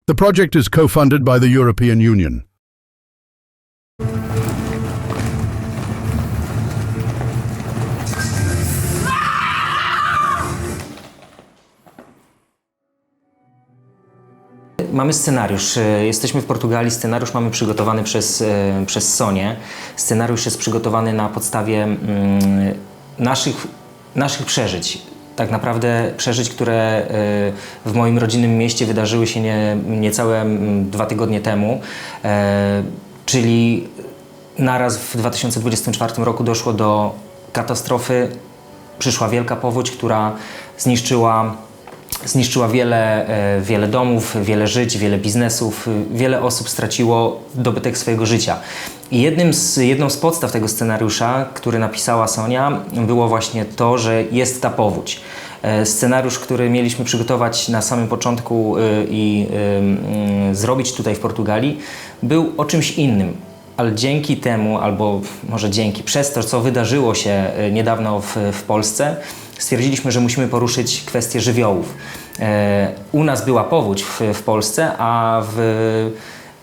The project is co-funded by the European Union. Mamy scenariusz. Jesteśmy w Portugalii. Scenariusz mamy przygotowany przez Sonię. Scenariusz jest przygotowany na podstawie naszych przeżyć. Tak naprawdę przeżyć, które w moim rodzinnym mieście wydarzyły się niecałe 2 tygodnie temu. Czyli naraz w 2024 roku doszło do katastrofy. Przyszła wielka powódź, która zniszczyła wiele domów, wiele żyć, wiele biznesów, wiele osób straciło dobytek swojego życia. I jedną z podstaw tego scenariusza, który napisała Sonia, było właśnie to, że jest ta powódź. Scenariusz, który mieliśmy przygotować na samym początku i zrobić tutaj w Portugalii, był o czymś innym. Ale dzięki temu, albo może przez to, co wydarzyło się niedawno w Polsce, stwierdziliśmy, że musimy poruszyć kwestię żywiołów. U nas była powódź w Polsce, a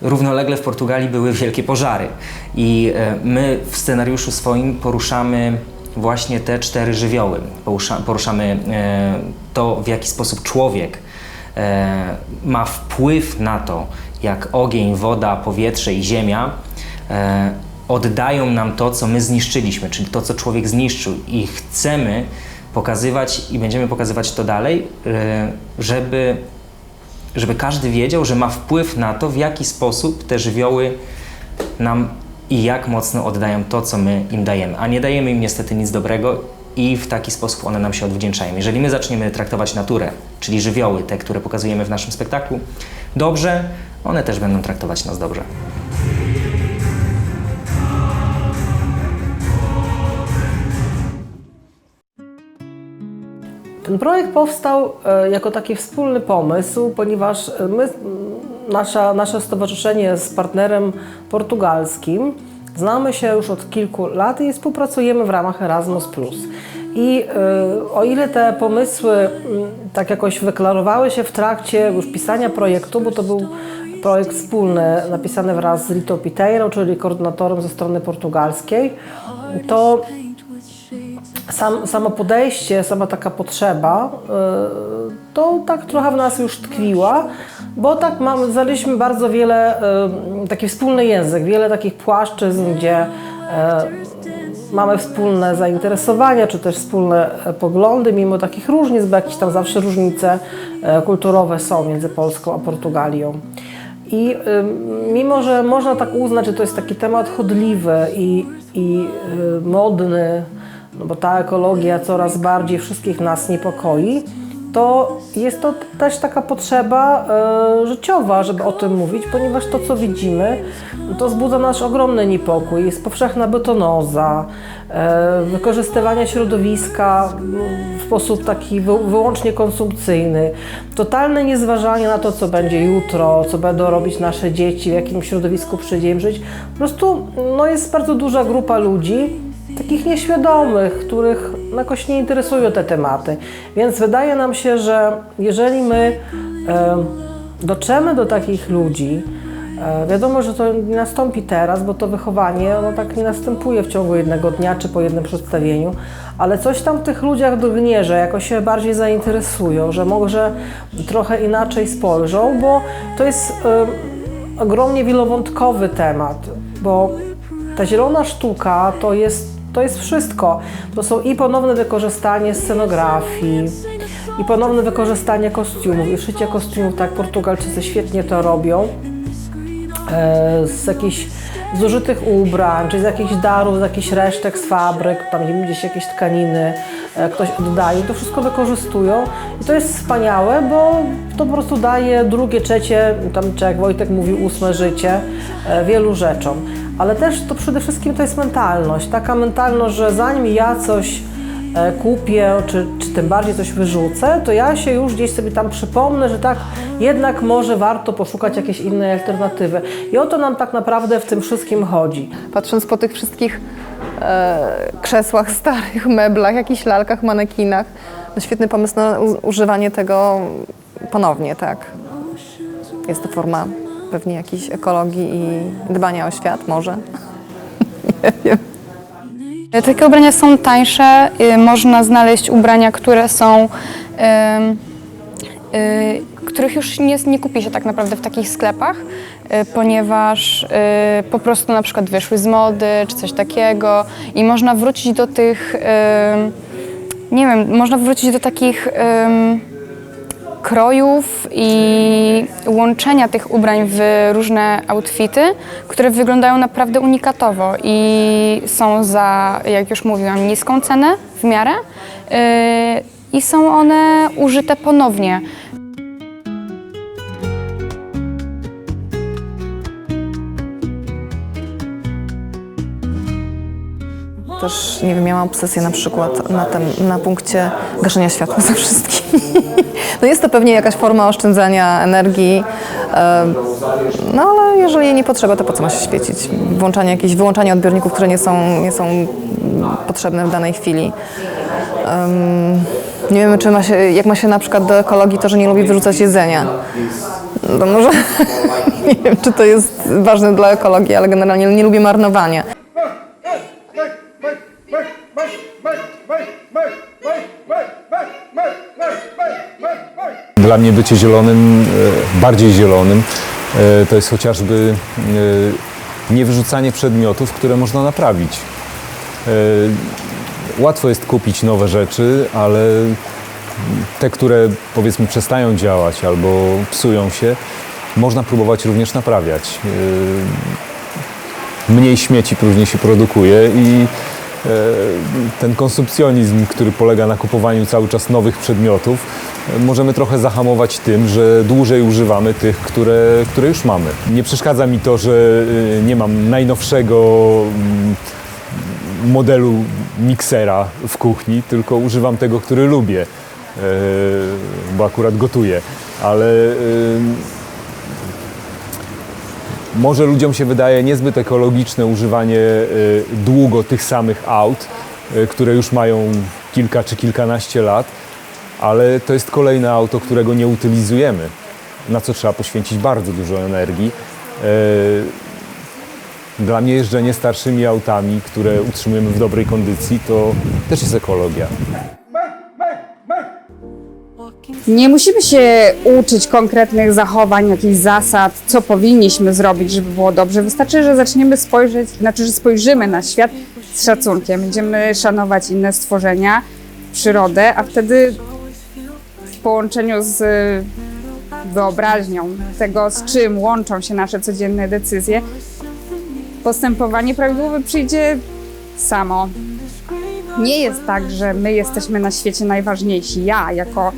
równolegle w Portugalii były wielkie pożary. I my w scenariuszu swoim poruszamy właśnie te 4 żywioły. Poruszamy to, w jaki sposób człowiek ma wpływ na to, jak ogień, woda, powietrze i ziemia oddają nam to, co my zniszczyliśmy, czyli to, co człowiek zniszczył. I chcemy pokazywać i będziemy pokazywać to dalej, żeby każdy wiedział, że ma wpływ na to, w jaki sposób te żywioły nam i jak mocno oddają to, co my im dajemy. A nie dajemy im niestety nic dobrego i w taki sposób one nam się odwdzięczają. Jeżeli my zaczniemy traktować naturę, czyli żywioły, te, które pokazujemy w naszym spektaklu, dobrze, one też będą traktować nas dobrze. Ten projekt powstał jako taki wspólny pomysł, ponieważ nasze stowarzyszenie z partnerem portugalskim znamy się już od kilku lat i współpracujemy w ramach Erasmus+. I o ile te pomysły tak jakoś wyklarowały się w trakcie już pisania projektu, bo to był projekt wspólny napisany wraz z Rito Piteiro, czyli koordynatorem ze strony portugalskiej, to samo podejście, sama taka potrzeba, to tak trochę w nas już tkwiła, bo tak znaleźliśmy bardzo wiele, taki wspólny język, wiele takich płaszczyzn, gdzie mamy wspólne zainteresowania, czy też wspólne poglądy, mimo takich różnic, bo jakieś tam zawsze różnice kulturowe są między Polską a Portugalią. I mimo, że można tak uznać, że to jest taki temat chodliwy i modny, no bo ta ekologia coraz bardziej wszystkich nas niepokoi, to jest to też taka potrzeba życiowa, żeby o tym mówić, ponieważ to, co widzimy, to wzbudza nasz ogromny niepokój. Jest powszechna betonoza, wykorzystywanie środowiska w sposób taki wyłącznie konsumpcyjny, totalne niezważanie na to, co będzie jutro, co będą robić nasze dzieci, w jakim środowisku przyjdzie im żyć. Po prostu jest bardzo duża grupa ludzi, takich nieświadomych, których jakoś nie interesują te tematy. Więc wydaje nam się, że jeżeli my dotrzemy do takich ludzi, wiadomo, że to nie nastąpi teraz, bo to wychowanie tak nie następuje w ciągu jednego dnia czy po jednym przedstawieniu, ale coś tam w tych ludziach drgnie, że jakoś się bardziej zainteresują, że może trochę inaczej spojrzą, bo to jest ogromnie wielowątkowy temat, bo ta zielona sztuka to jest wszystko. To są i ponowne wykorzystanie scenografii, i ponowne wykorzystanie kostiumów, i szycie kostiumów, tak Portugalczycy świetnie to robią, z jakichś zużytych ubrań, czy z jakichś darów, z jakichś resztek z fabryk, tam gdzieś jakieś tkaniny ktoś oddaje, to wszystko wykorzystują i to jest wspaniałe, bo to po prostu daje drugie, trzecie, czy jak Wojtek mówił, 8 życie wielu rzeczom. Ale też to przede wszystkim to jest mentalność, taka mentalność, że zanim ja coś kupię, czy tym bardziej coś wyrzucę, to ja się już gdzieś sobie tam przypomnę, że tak, jednak może warto poszukać jakiejś innej alternatywy. I o to nam tak naprawdę w tym wszystkim chodzi. Patrząc po tych wszystkich krzesłach, starych meblach, jakichś lalkach, manekinach, świetny pomysł na używanie tego ponownie, tak. Jest to forma pewnie jakiejś ekologii i dbania o świat, może. Nie wiem. Takie ubrania są tańsze, można znaleźć ubrania, które są, których już nie kupi się tak naprawdę w takich sklepach, ponieważ po prostu na przykład wyszły z mody czy coś takiego i można wrócić do tych, nie wiem, można wrócić do takich krojów i łączenia tych ubrań w różne outfity, które wyglądają naprawdę unikatowo i są za, jak już mówiłam, niską cenę w miarę i są one użyte ponownie. Też, nie wiem, miałam obsesję na przykład na punkcie gaszenia światła za wszystkim. No jest to pewnie jakaś forma oszczędzania energii, no ale jeżeli jej nie potrzeba, to po co ma się świecić? Wyłączanie odbiorników, które nie są potrzebne w danej chwili. Nie wiemy, jak ma się na przykład do ekologii to, że nie lubi wyrzucać jedzenia. To może nie wiem, czy to jest ważne dla ekologii, ale generalnie nie lubię marnowania. Dla mnie bycie zielonym, bardziej zielonym, to jest chociażby niewyrzucanie przedmiotów, które można naprawić. Łatwo jest kupić nowe rzeczy, ale te, które powiedzmy przestają działać albo psują się, można próbować również naprawiać. Mniej śmieci później się produkuje i ten konsumpcjonizm, który polega na kupowaniu cały czas nowych przedmiotów, możemy trochę zahamować tym, że dłużej używamy tych, które już mamy. Nie przeszkadza mi to, że nie mam najnowszego modelu miksera w kuchni, tylko używam tego, który lubię, bo akurat gotuję, ale może ludziom się wydaje niezbyt ekologiczne używanie długo tych samych aut, które już mają kilka czy kilkanaście lat, ale to jest kolejne auto, którego nie utylizujemy, na co trzeba poświęcić bardzo dużo energii. Dla mnie jeżdżenie starszymi autami, które utrzymujemy w dobrej kondycji, to też jest ekologia. Nie musimy się uczyć konkretnych zachowań, jakichś zasad, co powinniśmy zrobić, żeby było dobrze. Wystarczy, że zaczniemy że spojrzymy na świat z szacunkiem. Będziemy szanować inne stworzenia, przyrodę, a wtedy w połączeniu z wyobraźnią tego, z czym łączą się nasze codzienne decyzje, postępowanie prawidłowe przyjdzie samo. Nie jest tak, że my jesteśmy na świecie najważniejsi. Ja jako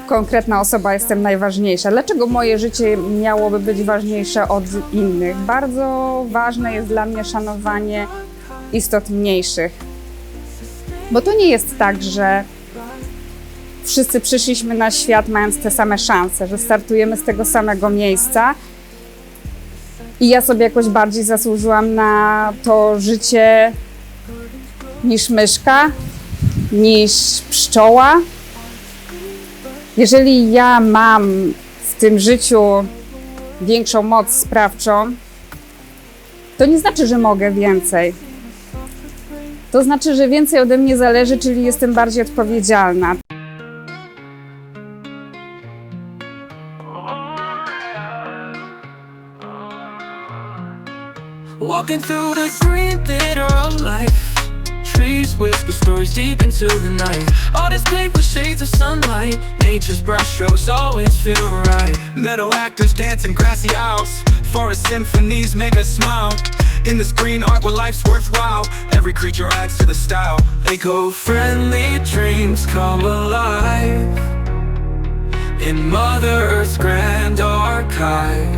konkretna osoba jestem najważniejsza. Dlaczego moje życie miałoby być ważniejsze od innych? Bardzo ważne jest dla mnie szanowanie istot mniejszych. Bo to nie jest tak, że wszyscy przyszliśmy na świat mając te same szanse, że startujemy z tego samego miejsca i ja sobie jakoś bardziej zasłużyłam na to życie niż myszka, niż pszczoła. Jeżeli ja mam w tym życiu większą moc sprawczą, to nie znaczy, że mogę więcej. To znaczy, że więcej ode mnie zależy, czyli jestem bardziej odpowiedzialna. Walking through the green theater of life. Trees whisper stories deep into the night. All this paper shades of sunlight. Nature's brushstrokes always feel right. Meadow actors dance in grassy aisles. Forest symphonies make us smile. In this green art where life's worthwhile. Every creature adds to the style. Eco-friendly dreams come alive in Mother Earth's grand archive.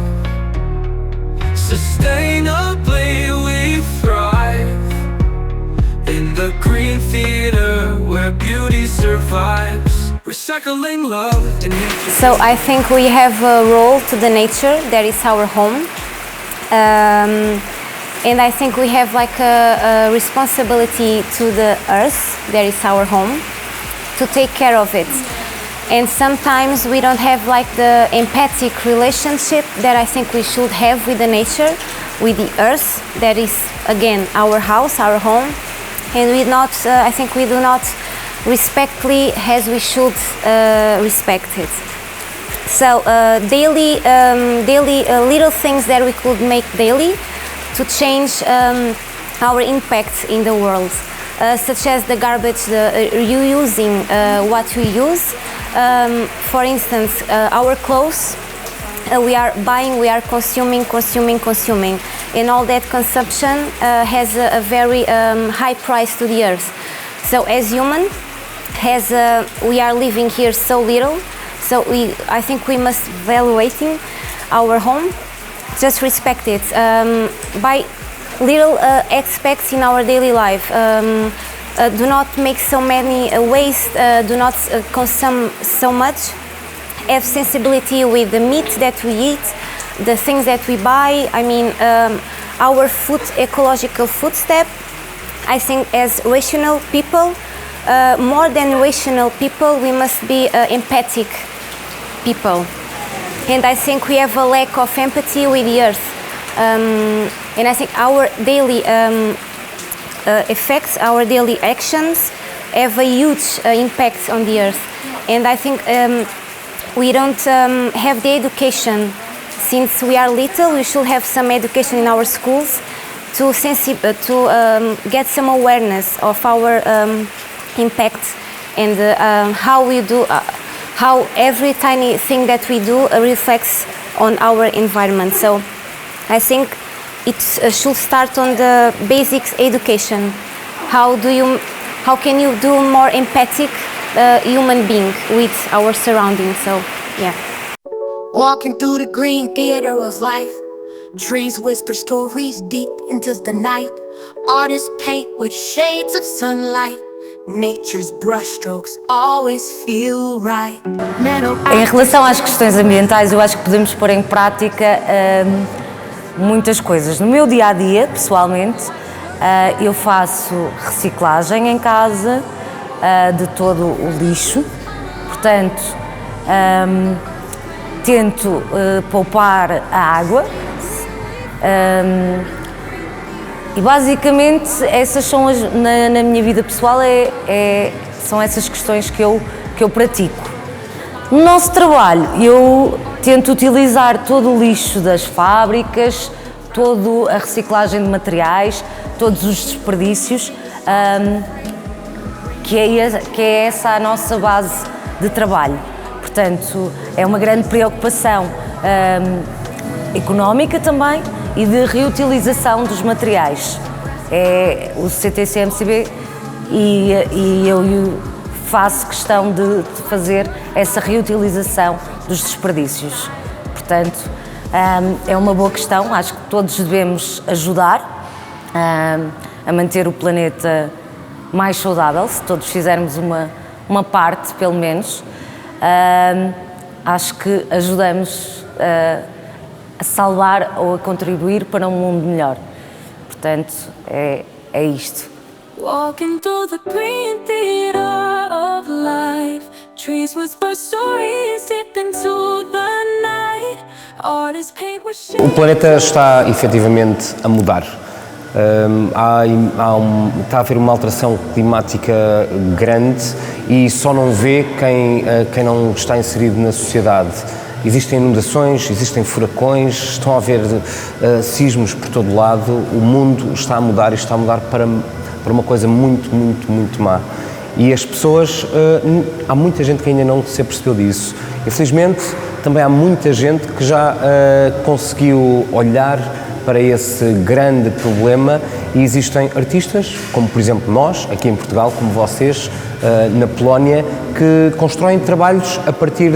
Sustainably we thrive in the green theater where beauty survives. Recycling love and nature. So I think we have a role to the nature that is our home. And I think we have like a responsibility to the earth that is our home to take care of it. and sometimes we don't have like the empathic relationship that I think we should have with the nature, with the earth, that is again our house, our home, and I think we do not respectfully as we should respect it. So daily little things that we could make daily to change our impact in the world, such as the garbage, reusing what we use. For instance, our clothes, we are buying, we are consuming, and all that consumption has a very high price to the earth. So as human, we are living here so little, so I think we must evaluating our home, just respect it by little aspects in our daily life. Do not make so many waste, do not consume so much, have sensibility with the meat that we eat, the things that we buy. I mean, our ecological footstep, I think as rational people, more than rational people, we must be empathic people. And I think we have a lack of empathy with the earth. And I think our daily effects, our daily actions have a huge impact on the earth. And I think we don't have the education. Since we are little, we should have some education in our schools to get some awareness of our impact and how we do, how every tiny thing that we do reflects on our environment. So I think it should start on the basics education. How can you do more empathic human being with our surroundings? So yeah. Walking through the green theater of life, trees whisper stories deep into the night. Artists paint with shades of sunlight. Nature's brushstrokes always feel right. Em relação às questões ambientais, eu acho que podemos pôr em prática muitas coisas. No meu dia-a-dia, pessoalmente, eu faço reciclagem em casa de todo o lixo. Portanto, tento poupar a água. E basicamente essas são na minha vida pessoal são essas questões que eu pratico. No nosso trabalho eu tento utilizar todo o lixo das fábricas, toda a reciclagem de materiais, todos os desperdícios, que é essa a nossa base de trabalho. Portanto, é uma grande preocupação económica também e de reutilização dos materiais. É o CTC-MCB e eu faço questão de fazer essa reutilização dos desperdícios. Portanto, é uma boa questão, acho que todos devemos ajudar a manter o planeta mais saudável, se todos fizermos uma parte, pelo menos. Acho que ajudamos a salvar ou a contribuir para um mundo melhor. Portanto, é isto. Walking through the green theater of life, trees whisper stories deep into the night. Artists paint with shades. O planeta está efetivamente a mudar. Está a haver uma alteração climática grande e só não vê quem não está inserido na sociedade. Existem inundações, existem furacões, estão a haver sismos por todo lado. O mundo está a mudar e está a mudar para uma coisa muito, muito, muito má. E as pessoas, há muita gente que ainda não se apercebeu disso. Infelizmente, também há muita gente que já conseguiu olhar para esse grande problema e existem artistas, como por exemplo nós, aqui em Portugal, como vocês, na Polónia, que constroem trabalhos a partir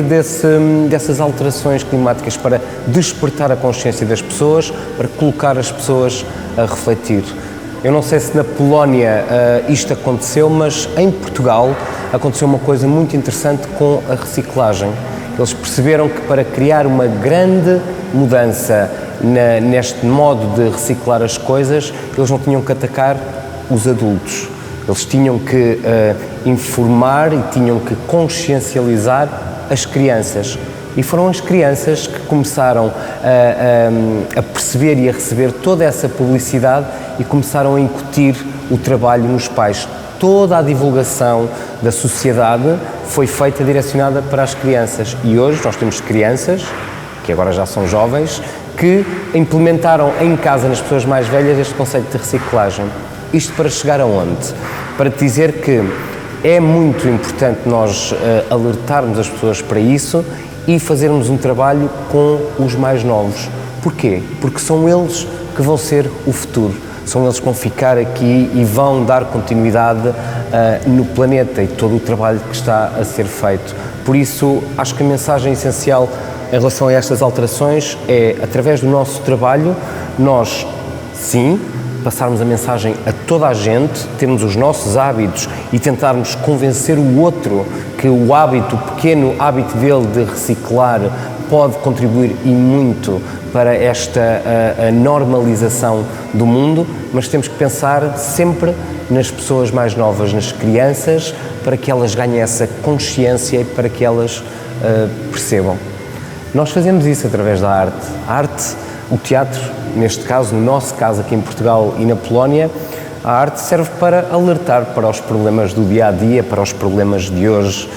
dessas alterações climáticas para despertar a consciência das pessoas, para colocar as pessoas a refletir. Eu não sei se na Polónia isto aconteceu, mas em Portugal aconteceu uma coisa muito interessante com a reciclagem. Eles perceberam que para criar uma grande mudança neste modo de reciclar as coisas, eles não tinham que atacar os adultos. Eles tinham que informar e tinham que consciencializar as crianças. E foram as crianças que começaram a perceber e a receber toda essa publicidade e começaram a incutir o trabalho nos pais. Toda a divulgação da sociedade foi feita direcionada para as crianças. E hoje nós temos crianças, que agora já são jovens, que implementaram em casa, nas pessoas mais velhas, este conceito de reciclagem. Isto para chegar aonde? Para te dizer que é muito importante nós alertarmos as pessoas para isso e fazermos um trabalho com os mais novos. Porquê? Porque são eles que vão ser o futuro. São eles que vão ficar aqui e vão dar continuidade no planeta e todo o trabalho que está a ser feito. Por isso, acho que a mensagem essencial em relação a estas alterações é, através do nosso trabalho, nós, sim, passarmos a mensagem a toda a gente, termos os nossos hábitos e tentarmos convencer o outro que o hábito, o pequeno hábito dele de reciclar pode contribuir e muito para esta a normalização do mundo, mas temos que pensar sempre nas pessoas mais novas, nas crianças, para que elas ganhem essa consciência e para que elas percebam. Nós fazemos isso através da arte. A arte, o teatro, neste caso, no nosso caso aqui em Portugal e na Polónia, a arte serve para alertar para os problemas do dia-a-dia, para os problemas de hoje.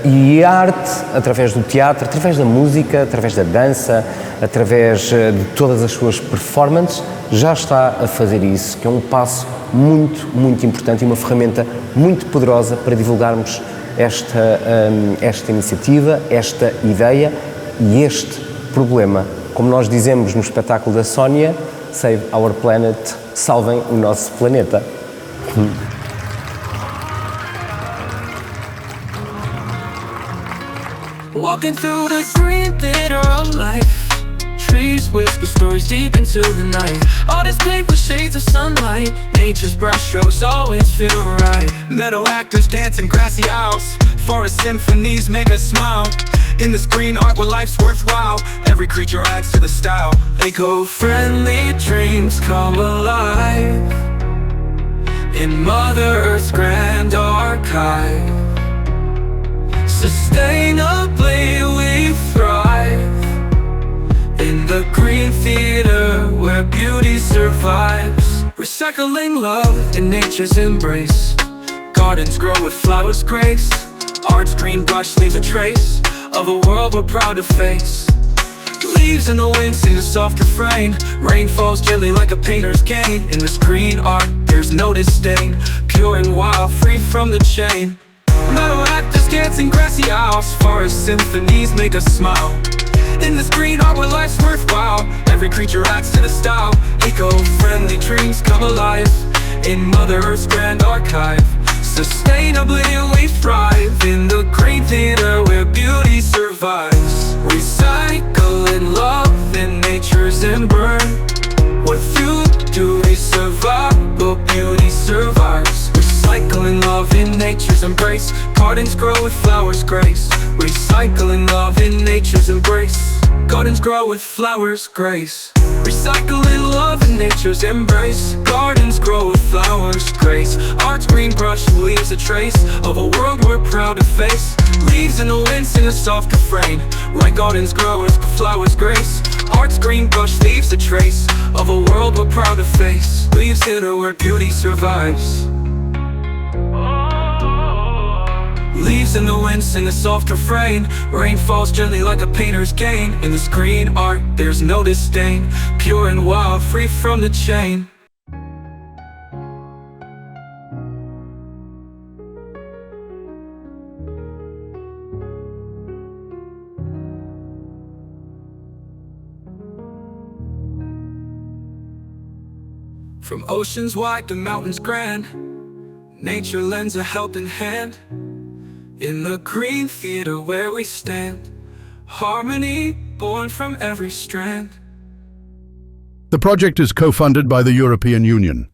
E a arte, através do teatro, através da música, através da dança, através de todas as suas performances, já está a fazer isso, que é um passo muito, muito importante e uma ferramenta muito poderosa para divulgarmos esta iniciativa, esta ideia e este problema. Como nós dizemos no espetáculo da Sónia, Save Our Planet, salvem o nosso planeta. Walking through the green theater of life. Trees whisper stories deep into the night. All this paved with shades of sunlight. Nature's brushstrokes always feel right. Metal actors dancing grassy aisles. Forest symphonies make us smile. In this green art where life's worthwhile, every creature adds to the style. Eco-friendly dreams come alive in Mother Earth's grand archive. Sustainably we thrive in the green theater where beauty survives. Recycling love in nature's embrace. Gardens grow with flowers' grace. Art's green brush leaves a trace of a world we're proud to face. Leaves in the wind sing a soft refrain. Rain falls gently like a painter's cane. In this green art there's no disdain. Pure and wild, free from the chain. Metal actors dancing grassy aisles. Forest symphonies make us smile. In this green art where life's worthwhile, every creature adds to the style. Eco-friendly dreams come alive in Mother Earth's grand archive. Sustainably we thrive in the green theater where beauty survives. Recycling love in nature's embrace. What you do is survive, but beauty survives. Recycling love in nature's embrace. Gardens grow with flowers' grace. Recycling love in nature's embrace. Gardens grow with flowers' grace. Recycling love in nature's embrace. Gardens grow with flowers' grace. Art's green brush leaves a trace of a world we're proud to face. Leaves in the wind sing a soft refrain. Like gardens grow with flowers' grace. Art's green brush leaves a trace of a world we're proud to face. Leaves in her where beauty survives. Leaves in the wind sing a soft refrain. Rain falls gently like a painter's cane. In this green art there's no disdain. Pure and wild, free from the chain. From oceans wide to mountains grand, nature lends a helping hand. In the green theater where we stand, harmony born from every strand. The project is co-funded by the European Union.